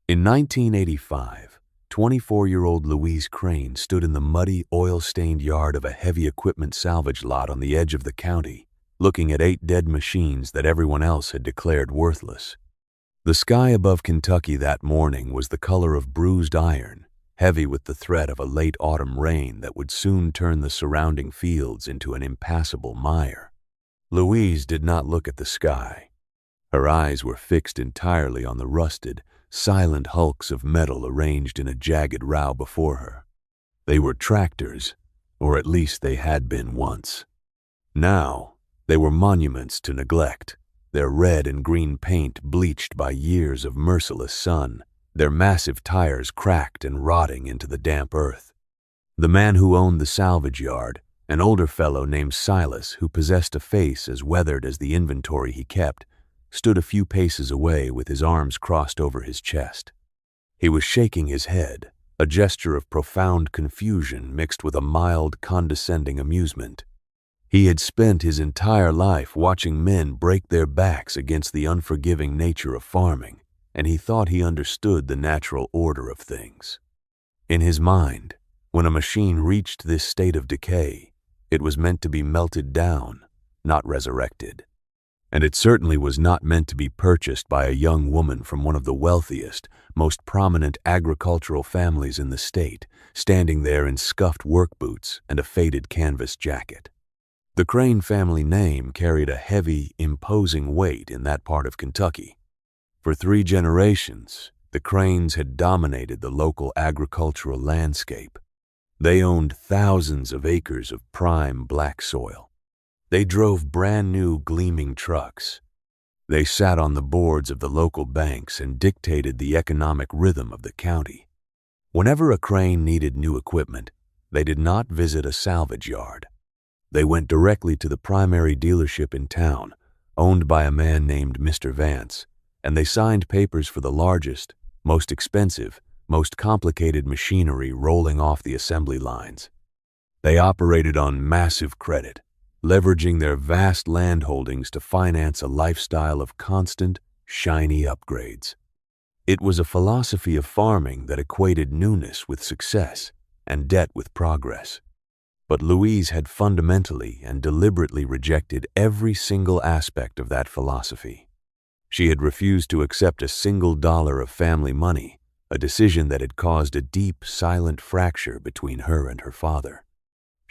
In 1985, 24-year-old Louise Crane stood in the muddy, oil-stained yard of a heavy equipment salvage lot on the edge of the county, looking at 8 dead machines that everyone else had declared worthless. The sky above Kentucky that morning was the color of bruised iron, heavy with the threat of a late autumn rain that would soon turn the surrounding fields into an impassable mire. Louise did not look at the sky. Her eyes were fixed entirely on the rusted, silent hulks of metal arranged in a jagged row before her. They were tractors, or at least they had been once. Now, they were monuments to neglect, their red and green paint bleached by years of merciless sun, their massive tires cracked and rotting into the damp earth. The man who owned the salvage yard, an older fellow named Silas who possessed a face as weathered as the inventory he kept, stood a few paces away with his arms crossed over his chest. He was shaking his head, a gesture of profound confusion mixed with a mild, condescending amusement. He had spent his entire life watching men break their backs against the unforgiving nature of farming, and he thought he understood the natural order of things. In his mind, when a machine reached this state of decay, it was meant to be melted down, not resurrected. And it certainly was not meant to be purchased by a young woman from one of the wealthiest, most prominent agricultural families in the state, standing there in scuffed work boots and a faded canvas jacket. The Crane family name carried a heavy, imposing weight in that part of Kentucky. For 3 generations, the Cranes had dominated the local agricultural landscape. They owned thousands of acres of prime black soil. They drove brand-new gleaming trucks. They sat on the boards of the local banks and dictated the economic rhythm of the county. Whenever a Crane needed new equipment, they did not visit a salvage yard. They went directly to the primary dealership in town, owned by a man named Mr. Vance, and they signed papers for the largest, most expensive, most complicated machinery rolling off the assembly lines. They operated on massive credit, leveraging their vast land holdings to finance a lifestyle of constant, shiny upgrades. It was a philosophy of farming that equated newness with success and debt with progress. But Louise had fundamentally and deliberately rejected every single aspect of that philosophy. She had refused to accept a single dollar of family money, a decision that had caused a deep, silent fracture between her and her father.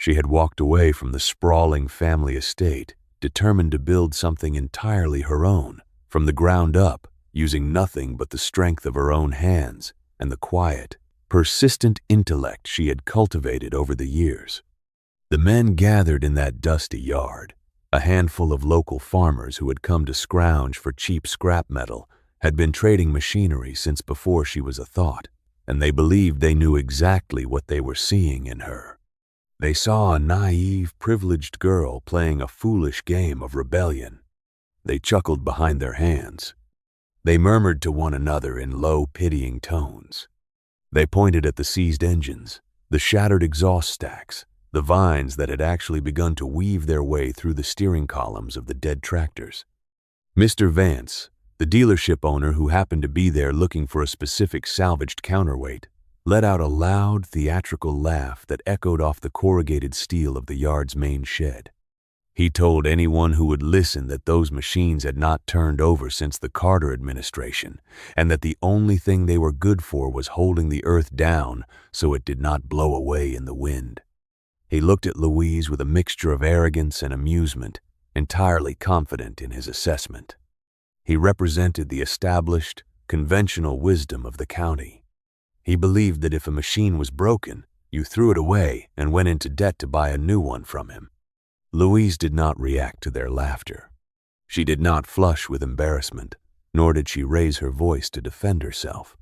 She had walked away from the sprawling family estate, determined to build something entirely her own, from the ground up, using nothing but the strength of her own hands and the quiet, persistent intellect she had cultivated over the years. The men gathered in that dusty yard, a handful of local farmers who had come to scrounge for cheap scrap metal, had been trading machinery since before she was a thought, and they believed they knew exactly what they were seeing in her. They saw a naive, privileged girl playing a foolish game of rebellion. They chuckled behind their hands. They murmured to one another in low, pitying tones. They pointed at the seized engines, the shattered exhaust stacks, the vines that had actually begun to weave their way through the steering columns of the dead tractors. Mr. Vance, the dealership owner who happened to be there looking for a specific salvaged counterweight, let out a loud, theatrical laugh that echoed off the corrugated steel of the yard's main shed. He told anyone who would listen that those machines had not turned over since the Carter administration, and that the only thing they were good for was holding the earth down so it did not blow away in the wind. He looked at Louise with a mixture of arrogance and amusement, entirely confident in his assessment. He represented the established, conventional wisdom of the county. He believed that if a machine was broken, you threw it away and went into debt to buy a new one from him. Louise did not react to their laughter. She did not flush with embarrassment, nor did she raise her voice to defend herself.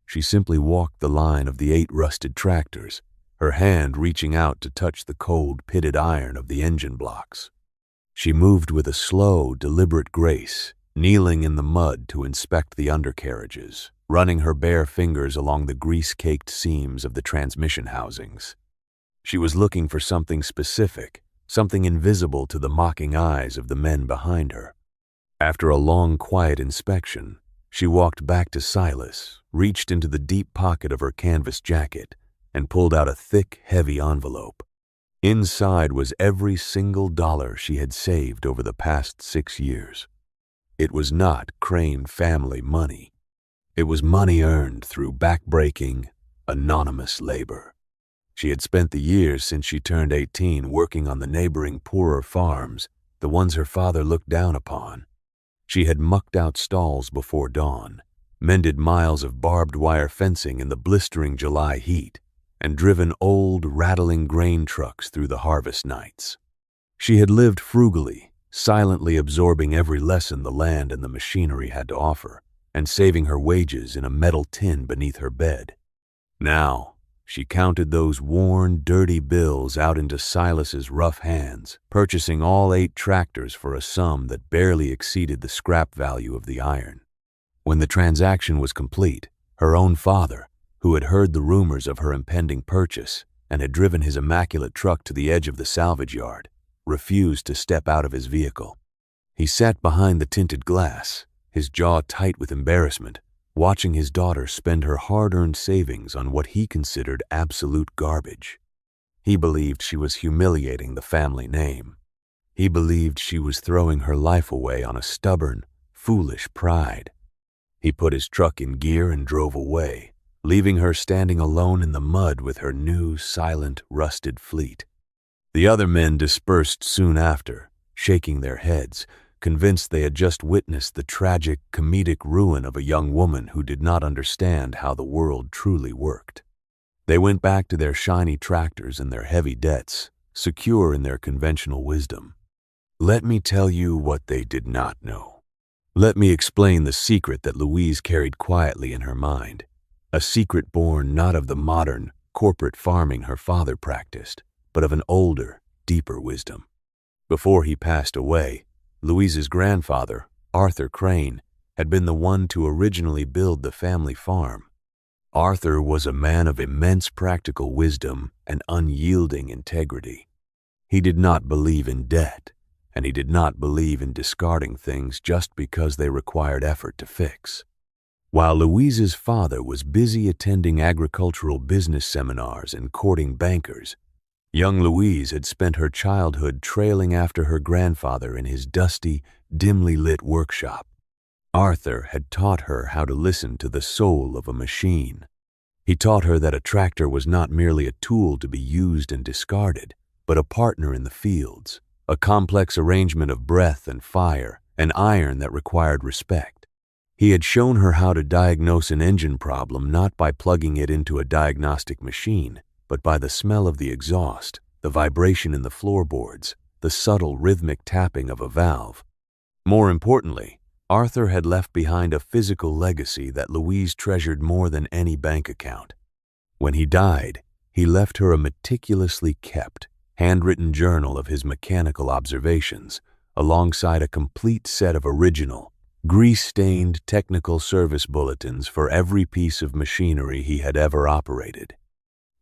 She simply walked the line of the 8 rusted tractors, her hand reaching out to touch the cold, pitted iron of the engine blocks. She moved with a slow, deliberate grace, kneeling in the mud to inspect the undercarriages, running her bare fingers along the grease-caked seams of the transmission housings. She was looking for something specific, something invisible to the mocking eyes of the men behind her. After a long, quiet inspection, She walked back to Silas, reached into the deep pocket of her canvas jacket, and pulled out a thick, heavy envelope. Inside was every single dollar she had saved over the past 6 years. It was not Crane family money. It was money earned through back-breaking, anonymous labor. She had spent the years since she turned 18 working on the neighboring poorer farms, the ones her father looked down upon. She had mucked out stalls before dawn, mended miles of barbed wire fencing in the blistering July heat, and driven old, rattling grain trucks through the harvest nights. She had lived frugally, silently absorbing every lesson the land and the machinery had to offer, and saving her wages in a metal tin beneath her bed. Now, she counted those worn, dirty bills out into Silas's rough hands, purchasing all 8 tractors for a sum that barely exceeded the scrap value of the iron. When the transaction was complete, her own father, who had heard the rumors of her impending purchase and had driven his immaculate truck to the edge of the salvage yard, refused to step out of his vehicle. He sat behind the tinted glass, his jaw tight with embarrassment, watching his daughter spend her hard-earned savings on what he considered absolute garbage. He believed she was humiliating the family name. He believed she was throwing her life away on a stubborn, foolish pride. He put his truck in gear and drove away, leaving her standing alone in the mud with her new, silent, rusted fleet. The other men dispersed soon after, shaking their heads, convinced they had just witnessed the tragic, comedic ruin of a young woman who did not understand how the world truly worked. They went back to their shiny tractors and their heavy debts, secure in their conventional wisdom. Let me tell you what they did not know. Let me explain the secret that Louise carried quietly in her mind, a secret born not of the modern, corporate farming her father practiced, but of an older, deeper wisdom. Before he passed away, Louise's grandfather, Arthur Crane, had been the one to originally build the family farm. Arthur was a man of immense practical wisdom and unyielding integrity. He did not believe in debt, and he did not believe in discarding things just because they required effort to fix. While Louise's father was busy attending agricultural business seminars and courting bankers, young Louise had spent her childhood trailing after her grandfather in his dusty, dimly lit workshop. Arthur had taught her how to listen to the soul of a machine. He taught her that a tractor was not merely a tool to be used and discarded, but a partner in the fields, a complex arrangement of breath and fire, an iron that required respect. He had shown her how to diagnose an engine problem not by plugging it into a diagnostic machine, but by the smell of the exhaust, the vibration in the floorboards, the subtle rhythmic tapping of a valve. More importantly, Arthur had left behind a physical legacy that Louise treasured more than any bank account. When he died, he left her a meticulously kept, handwritten journal of his mechanical observations, alongside a complete set of original, grease-stained technical service bulletins for every piece of machinery he had ever operated.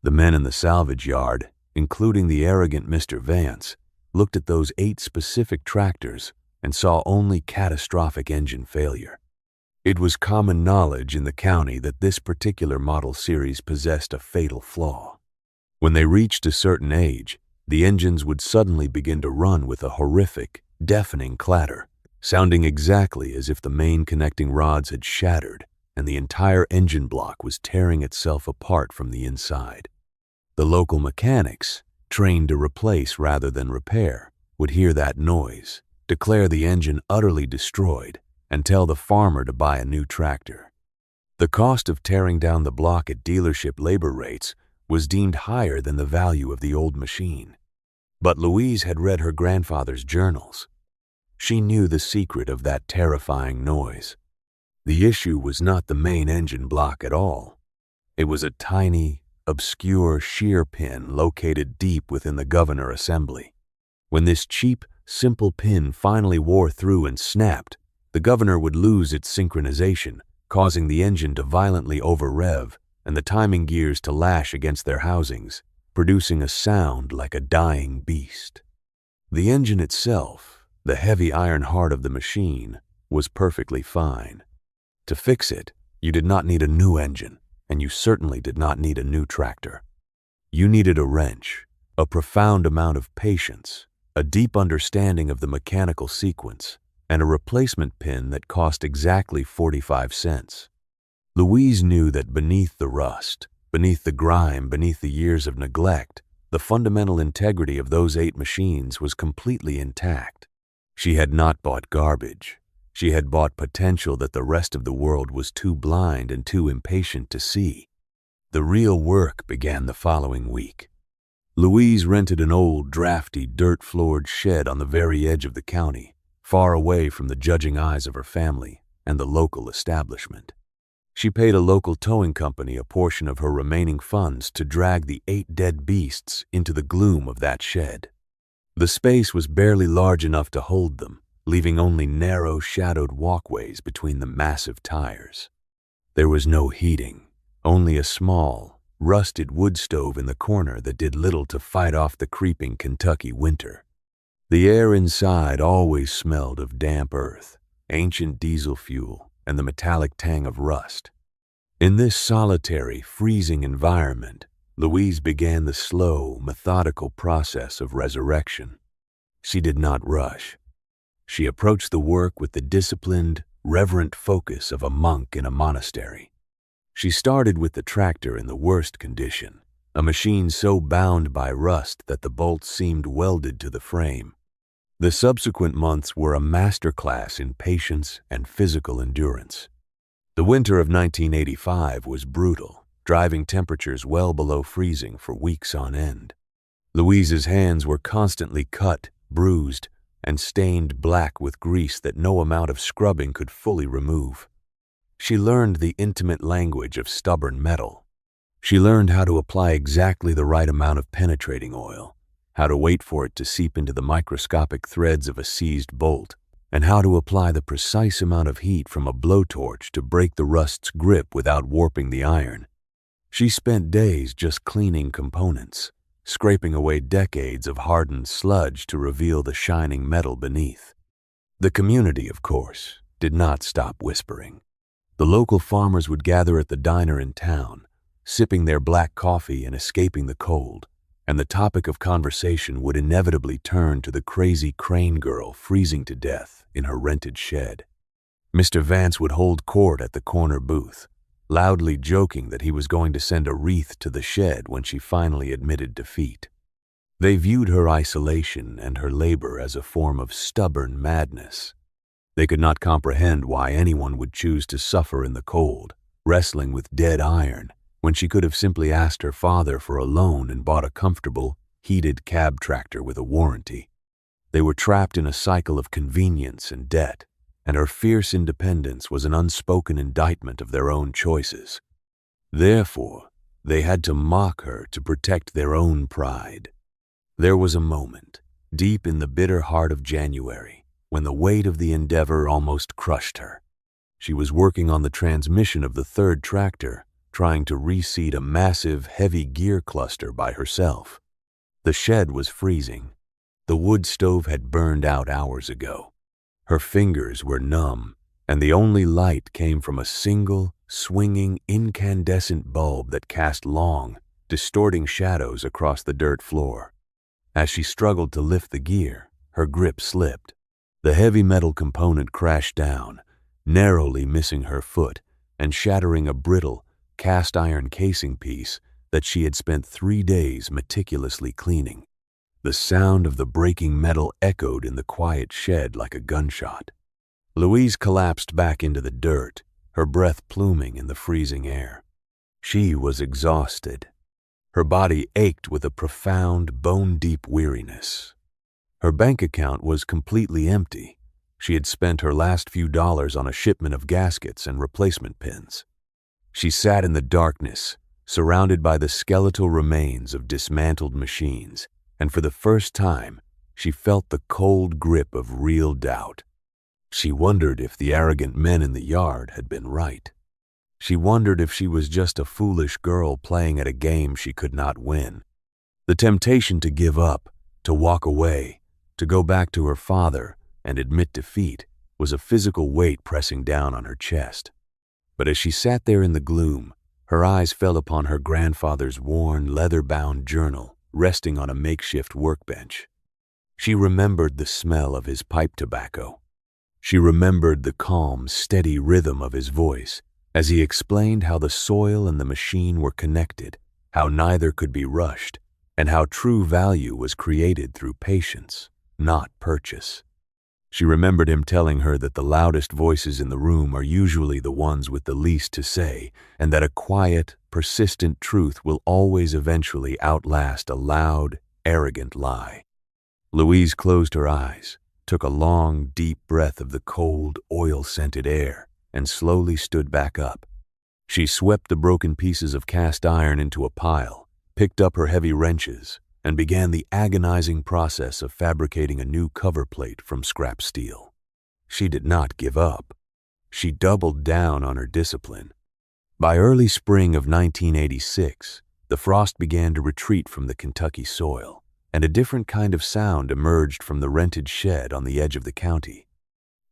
The men in the salvage yard, including the arrogant Mr. Vance, looked at those 8 specific tractors and saw only catastrophic engine failure. It was common knowledge in the county that this particular model series possessed a fatal flaw. When they reached a certain age, the engines would suddenly begin to run with a horrific, deafening clatter, sounding exactly as if the main connecting rods had shattered and the entire engine block was tearing itself apart from the inside. The local mechanics, trained to replace rather than repair, would hear that noise, declare the engine utterly destroyed, and tell the farmer to buy a new tractor. The cost of tearing down the block at dealership labor rates was deemed higher than the value of the old machine. But Louise had read her grandfather's journals. She knew the secret of that terrifying noise. The issue was not the main engine block at all. It was a tiny, obscure shear pin located deep within the governor assembly. When this cheap, simple pin finally wore through and snapped, the governor would lose its synchronization, causing the engine to violently over-rev and the timing gears to lash against their housings, producing a sound like a dying beast. The engine itself, the heavy iron heart of the machine, was perfectly fine. To fix it, you did not need a new engine, and you certainly did not need a new tractor. You needed a wrench, a profound amount of patience, a deep understanding of the mechanical sequence, and a replacement pin that cost exactly 45 cents. Louise knew that beneath the rust, beneath the grime, beneath the years of neglect, the fundamental integrity of those 8 machines was completely intact. She had not bought garbage. She had bought potential that the rest of the world was too blind and too impatient to see. The real work began the following week. Louise rented an old, drafty, dirt-floored shed on the very edge of the county, far away from the judging eyes of her family and the local establishment. She paid a local towing company a portion of her remaining funds to drag the 8 dead beasts into the gloom of that shed. The space was barely large enough to hold them, leaving only narrow, shadowed walkways between the massive tires. There was no heating, only a small, rusted wood stove in the corner that did little to fight off the creeping Kentucky winter. The air inside always smelled of damp earth, ancient diesel fuel, and the metallic tang of rust. In this solitary, freezing environment, Louise began the slow, methodical process of resurrection. She did not rush. She approached the work with the disciplined, reverent focus of a monk in a monastery. She started with the tractor in the worst condition, a machine so bound by rust that the bolts seemed welded to the frame. The subsequent months were a masterclass in patience and physical endurance. The winter of 1985 was brutal, driving temperatures well below freezing for weeks on end. Louise's hands were constantly cut, bruised, and stained black with grease that no amount of scrubbing could fully remove. She learned the intimate language of stubborn metal. She learned how to apply exactly the right amount of penetrating oil, how to wait for it to seep into the microscopic threads of a seized bolt, and how to apply the precise amount of heat from a blowtorch to break the rust's grip without warping the iron. She spent days just cleaning components, scraping away decades of hardened sludge to reveal the shining metal beneath. The community, of course, did not stop whispering. The local farmers would gather at the diner in town, sipping their black coffee and escaping the cold, and the topic of conversation would inevitably turn to the crazy Crane girl freezing to death in her rented shed. Mr. Vance would hold court at the corner booth, loudly joking that he was going to send a wreath to the shed when she finally admitted defeat. They viewed her isolation and her labor as a form of stubborn madness. They could not comprehend why anyone would choose to suffer in the cold, wrestling with dead iron, when she could have simply asked her father for a loan and bought a comfortable, heated cab tractor with a warranty. They were trapped in a cycle of convenience and debt, and her fierce independence was an unspoken indictment of their own choices. Therefore, they had to mock her to protect their own pride. There was a moment, deep in the bitter heart of January, when the weight of the endeavor almost crushed her. She was working on the transmission of the 3rd tractor, trying to reseat a massive, heavy gear cluster by herself. The shed was freezing. The wood stove had burned out hours ago. Her fingers were numb, and the only light came from a single, swinging, incandescent bulb that cast long, distorting shadows across the dirt floor. As she struggled to lift the gear, her grip slipped. The heavy metal component crashed down, narrowly missing her foot and shattering a brittle, cast-iron casing piece that she had spent 3 days meticulously cleaning. The sound of the breaking metal echoed in the quiet shed like a gunshot. Louise collapsed back into the dirt, her breath pluming in the freezing air. She was exhausted. Her body ached with a profound, bone-deep weariness. Her bank account was completely empty. She had spent her last few dollars on a shipment of gaskets and replacement pins. She sat in the darkness, surrounded by the skeletal remains of dismantled machines, and for the first time, she felt the cold grip of real doubt. She wondered if the arrogant men in the yard had been right. She wondered if she was just a foolish girl playing at a game she could not win. The temptation to give up, to walk away, to go back to her father and admit defeat was a physical weight pressing down on her chest. But as she sat there in the gloom, her eyes fell upon her grandfather's worn, leather-bound journal resting on a makeshift workbench. She remembered the smell of his pipe tobacco. She remembered the calm, steady rhythm of his voice as he explained how the soil and the machine were connected, how neither could be rushed, and how true value was created through patience, not purchase. She remembered him telling her that the loudest voices in the room are usually the ones with the least to say, and that a quiet, persistent truth will always eventually outlast a loud, arrogant lie. Louise closed her eyes, took a long, deep breath of the cold, oil-scented air, and slowly stood back up. She swept the broken pieces of cast iron into a pile, picked up her heavy wrenches, and began the agonizing process of fabricating a new cover plate from scrap steel. She did not give up. She doubled down on her discipline. By early spring of 1986, the frost began to retreat from the Kentucky soil, and a different kind of sound emerged from the rented shed on the edge of the county.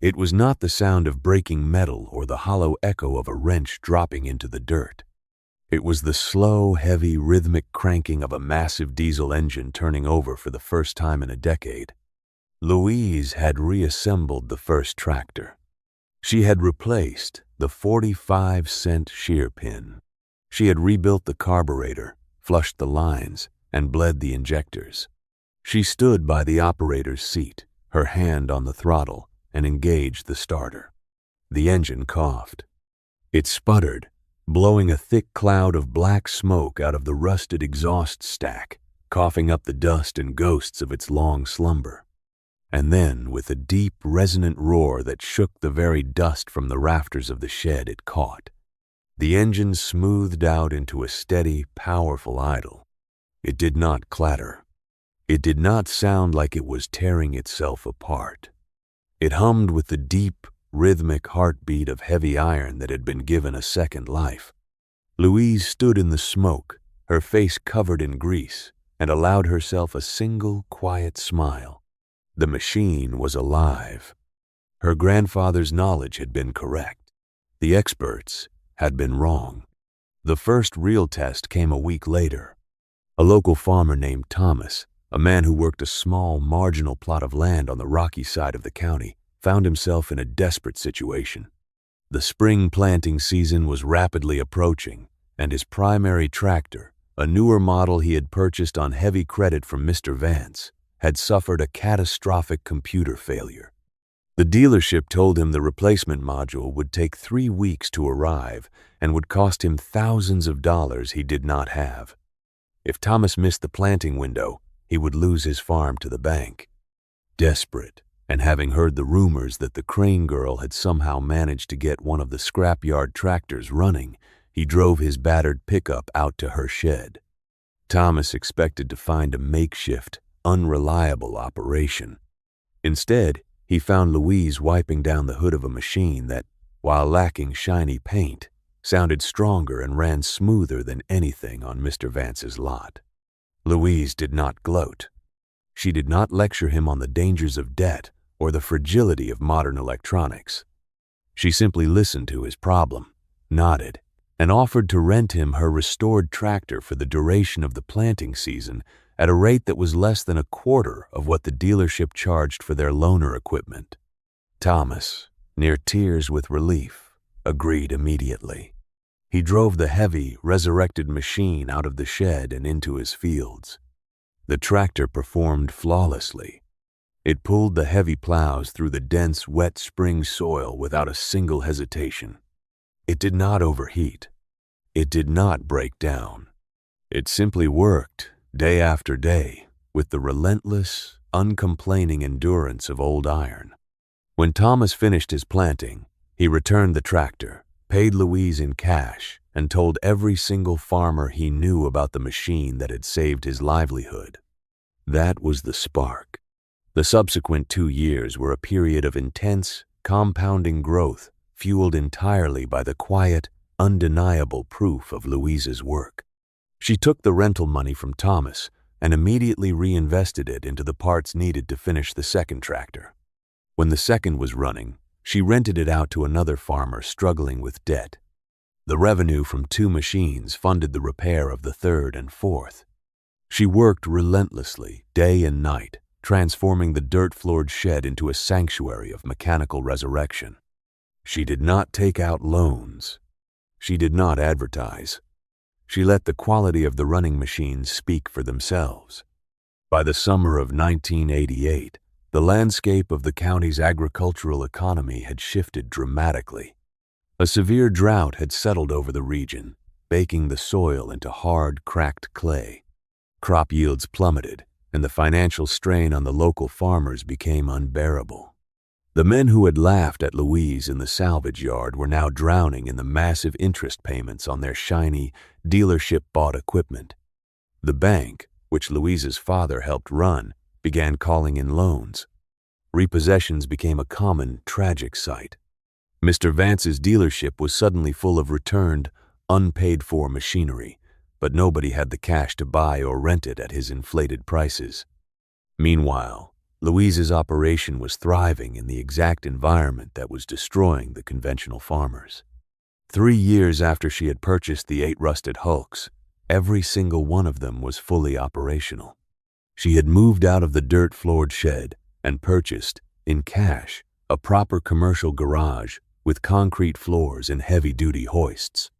It was not the sound of breaking metal or the hollow echo of a wrench dropping into the dirt. It was the slow, heavy, rhythmic cranking of a massive diesel engine turning over for the first time in a decade. Louise had reassembled the first tractor. She had replaced the 45-cent shear pin. She had rebuilt the carburetor, flushed the lines, and bled the injectors. She stood by the operator's seat, her hand on the throttle, and engaged the starter. The engine coughed. It sputtered, blowing a thick cloud of black smoke out of the rusted exhaust stack, coughing up the dust and ghosts of its long slumber. And then, with a deep, resonant roar that shook the very dust from the rafters of the shed, it caught. The engine smoothed out into a steady, powerful idle. It did not clatter. It did not sound like it was tearing itself apart. It hummed with the deep, rhythmic heartbeat of heavy iron that had been given a second life. Louise stood in the smoke, her face covered in grease, and allowed herself a single, quiet smile. The machine was alive. Her grandfather's knowledge had been correct. The experts had been wrong. The first real test came a week later. A local farmer named Thomas, a man who worked a small, marginal plot of land on the rocky side of the county, found himself in a desperate situation. The spring planting season was rapidly approaching, and his primary tractor, a newer model he had purchased on heavy credit from Mr. Vance, had suffered a catastrophic computer failure. The dealership told him the replacement module would take 3 weeks to arrive and would cost him thousands of dollars he did not have. If Thomas missed the planting window, he would lose his farm to the bank. Desperate, and having heard the rumors that the Crane girl had somehow managed to get one of the scrapyard tractors running, he drove his battered pickup out to her shed. Thomas expected to find a makeshift, unreliable operation. Instead, he found Louise wiping down the hood of a machine that, while lacking shiny paint, sounded stronger and ran smoother than anything on Mr. Vance's lot. Louise did not gloat. She did not lecture him on the dangers of debt or the fragility of modern electronics. She simply listened to his problem, nodded, and offered to rent him her restored tractor for the duration of the planting season at a rate that was less than a quarter of what the dealership charged for their loaner equipment. Thomas, near tears with relief, agreed immediately. He drove the heavy, resurrected machine out of the shed and into his fields. The tractor performed flawlessly. It pulled the heavy plows through the dense, wet spring soil without a single hesitation. It did not overheat. It did not break down. It simply worked, day after day, with the relentless, uncomplaining endurance of old iron. When Thomas finished his planting, he returned the tractor, paid Louise in cash, and told every single farmer he knew about the machine that had saved his livelihood. That was the spark. The subsequent 2 years were a period of intense, compounding growth, fueled entirely by the quiet, undeniable proof of Louise's work. She took the rental money from Thomas and immediately reinvested it into the parts needed to finish the second tractor. When the second was running, she rented it out to another farmer struggling with debt, The revenue from 2 machines funded the repair of the third and fourth. She worked relentlessly, day and night, transforming the dirt-floored shed into a sanctuary of mechanical resurrection. She did not take out loans. She did not advertise. She let the quality of the running machines speak for themselves. By the summer of 1988, the landscape of the county's agricultural economy had shifted dramatically. A severe drought had settled over the region, baking the soil into hard, cracked clay. Crop yields plummeted, and the financial strain on the local farmers became unbearable. The men who had laughed at Louise in the salvage yard were now drowning in the massive interest payments on their shiny, dealership-bought equipment. The bank, which Louise's father helped run, began calling in loans. Repossessions became a common, tragic sight. Mr. Vance's dealership was suddenly full of returned, unpaid-for machinery, but nobody had the cash to buy or rent it at his inflated prices. Meanwhile, Louise's operation was thriving in the exact environment that was destroying the conventional farmers. 3 years after she had purchased the 8 rusted hulks, every single one of them was fully operational. She had moved out of the dirt-floored shed and purchased, in cash, a proper commercial garage with concrete floors and heavy-duty hoists.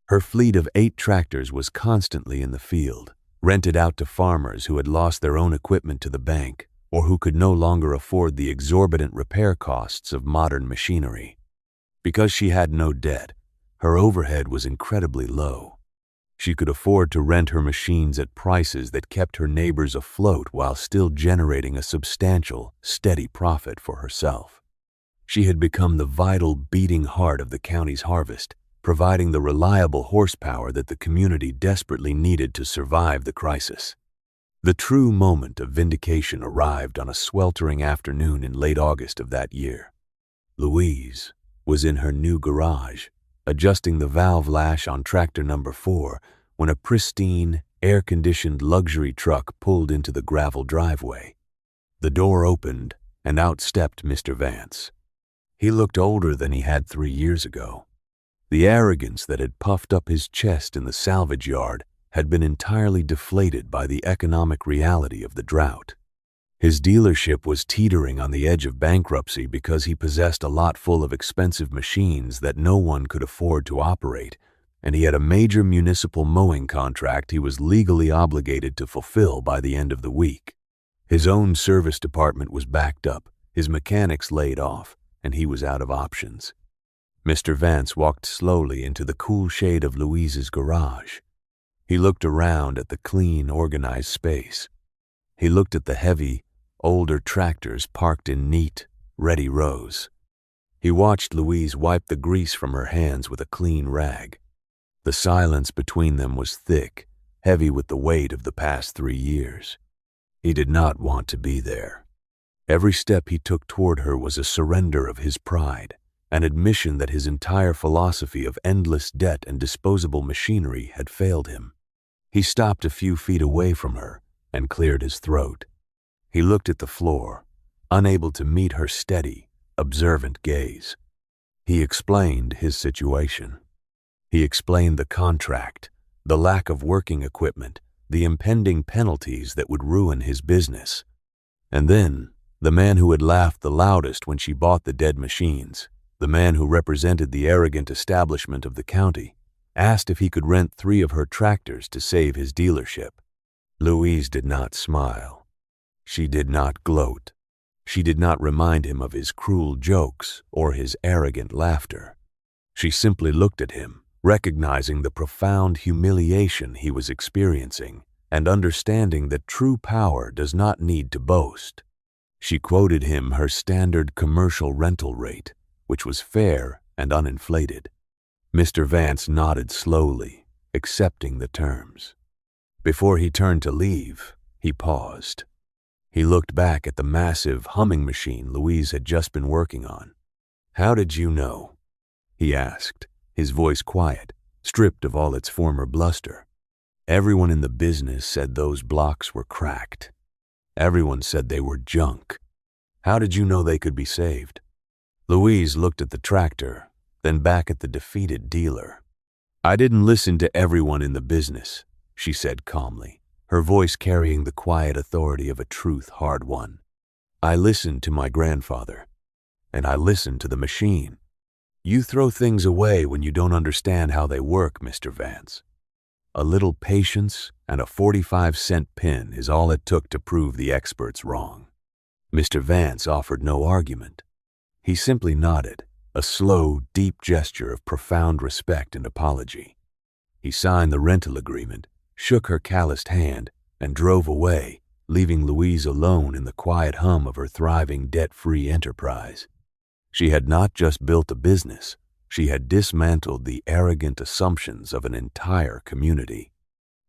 Her fleet of 8 tractors was constantly in the field, rented out to farmers who had lost their own equipment to the bank or who could no longer afford the exorbitant repair costs of modern machinery. Because she had no debt, her overhead was incredibly low. She could afford to rent her machines at prices that kept her neighbors afloat while still generating a substantial, steady profit for herself. She had become the vital, beating heart of the county's harvest, providing the reliable horsepower that the community desperately needed to survive the crisis. The true moment of vindication arrived on a sweltering afternoon in late August of that year. Louise was in her new garage, adjusting the valve lash on tractor number 4, when a pristine, air-conditioned luxury truck pulled into the gravel driveway. The door opened, and out stepped Mr. Vance. He looked older than he had 3 years ago. The arrogance that had puffed up his chest in the salvage yard had been entirely deflated by the economic reality of the drought. His dealership was teetering on the edge of bankruptcy because he possessed a lot full of expensive machines that no one could afford to operate, and he had a major municipal mowing contract he was legally obligated to fulfill by the end of the week. His own service department was backed up, his mechanics laid off, and he was out of options. Mr. Vance walked slowly into the cool shade of Louise's garage. He looked around at the clean, organized space. He looked at the heavy, older tractors parked in neat, ready rows. He watched Louise wipe the grease from her hands with a clean rag. The silence between them was thick, heavy with the weight of the past 3 years. He did not want to be there. Every step he took toward her was a surrender of his pride, an admission that his entire philosophy of endless debt and disposable machinery had failed him. He stopped a few feet away from her and cleared his throat. He looked at the floor, unable to meet her steady, observant gaze. He explained his situation. He explained the contract, the lack of working equipment, the impending penalties that would ruin his business. And then, the man who had laughed the loudest when she bought the dead machines, the man who represented the arrogant establishment of the county, asked if he could rent 3 of her tractors to save his dealership. Louise did not smile. She did not gloat. She did not remind him of his cruel jokes or his arrogant laughter. She simply looked at him, recognizing the profound humiliation he was experiencing and understanding that true power does not need to boast. She quoted him her standard commercial rental rate, which was fair and uninflated. Mr. Vance nodded slowly, accepting the terms. Before he turned to leave, he paused. He looked back at the massive humming machine Louise had just been working on. "How did you know?" he asked, his voice quiet, stripped of all its former bluster. Everyone in the business said those blocks were cracked. Everyone said they were junk. How did you know they could be saved? Louise looked at the tractor, then back at the defeated dealer. "I didn't listen to everyone in the business," she said calmly, her voice carrying the quiet authority of a truth hard won. "I listened to my grandfather, and I listened to the machine. You throw things away when you don't understand how they work, Mr. Vance. A little patience and a 45-cent pin is all it took to prove the experts wrong." Mr. Vance offered no argument. He simply nodded, a slow, deep gesture of profound respect and apology. He signed the rental agreement, shook her calloused hand, and drove away, leaving Louise alone in the quiet hum of her thriving, debt-free enterprise. She had not just built a business, she had dismantled the arrogant assumptions of an entire community.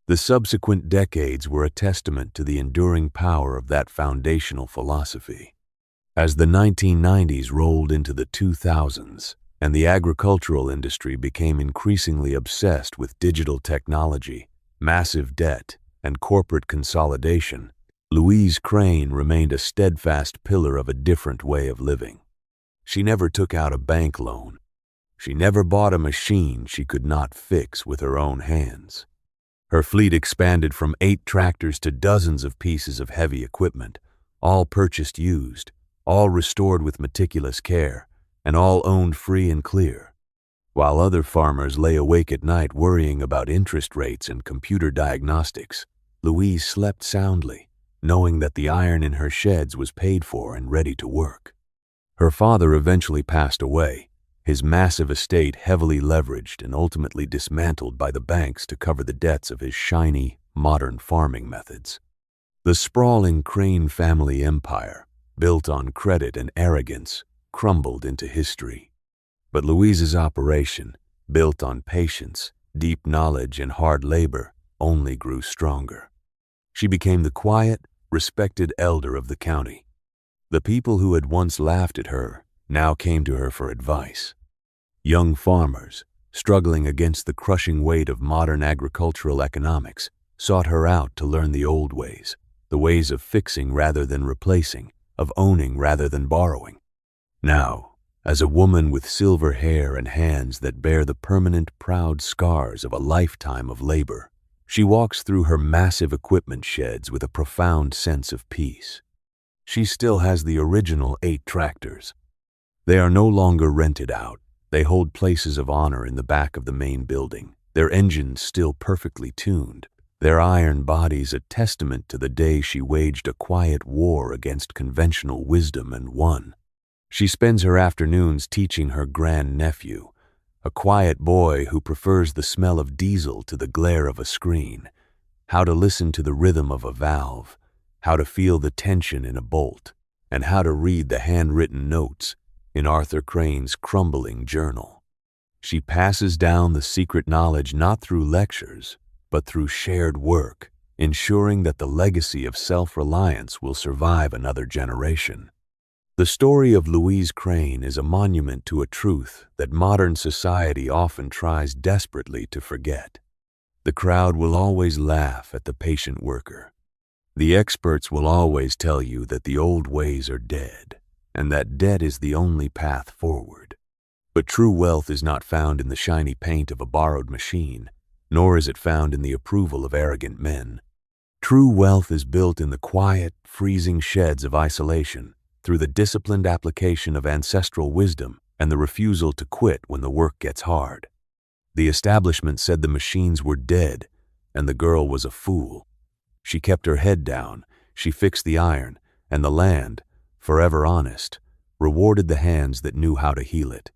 The subsequent decades were a testament to the enduring power of that foundational philosophy. As the 1990s rolled into the 2000s, and the agricultural industry became increasingly obsessed with digital technology, massive debt, and corporate consolidation, Louise Crane remained a steadfast pillar of a different way of living. She never took out a bank loan. She never bought a machine she could not fix with her own hands. Her fleet expanded from 8 tractors to dozens of pieces of heavy equipment, all purchased used, all restored with meticulous care, and all owned free and clear. While other farmers lay awake at night worrying about interest rates and computer diagnostics, Louise slept soundly, knowing that the iron in her sheds was paid for and ready to work. Her father eventually passed away, his massive estate heavily leveraged and ultimately dismantled by the banks to cover the debts of his shiny, modern farming methods. The sprawling Crane family empire, built on credit and arrogance, crumbled into history. But Louise's operation, built on patience, deep knowledge, and hard labor, only grew stronger. She became the quiet, respected elder of the county. The people who had once laughed at her now came to her for advice. Young farmers, struggling against the crushing weight of modern agricultural economics, sought her out to learn the old ways, the ways of fixing rather than replacing, of owning rather than borrowing. Now, as a woman with silver hair and hands that bear the permanent, proud scars of a lifetime of labor, she walks through her massive equipment sheds with a profound sense of peace. She still has the original 8 tractors. They are no longer rented out. They hold places of honor in the back of the main building, their engines still perfectly tuned, their iron bodies a testament to the day she waged a quiet war against conventional wisdom and won. She spends her afternoons teaching her grandnephew, a quiet boy who prefers the smell of diesel to the glare of a screen, how to listen to the rhythm of a valve, how to feel the tension in a bolt, and how to read the handwritten notes in Arthur Crane's crumbling journal. She passes down the secret knowledge not through lectures, but through shared work, ensuring that the legacy of self-reliance will survive another generation. The story of Louise Crane is a monument to a truth that modern society often tries desperately to forget. The crowd will always laugh at the patient worker. The experts will always tell you that the old ways are dead, and that debt is the only path forward. But true wealth is not found in the shiny paint of a borrowed machine, nor is it found in the approval of arrogant men. True wealth is built in the quiet, freezing sheds of isolation, through the disciplined application of ancestral wisdom and the refusal to quit when the work gets hard. The establishment said the machines were dead, and the girl was a fool. She kept her head down, she fixed the iron, and the land, forever honest, rewarded the hands that knew how to heal it.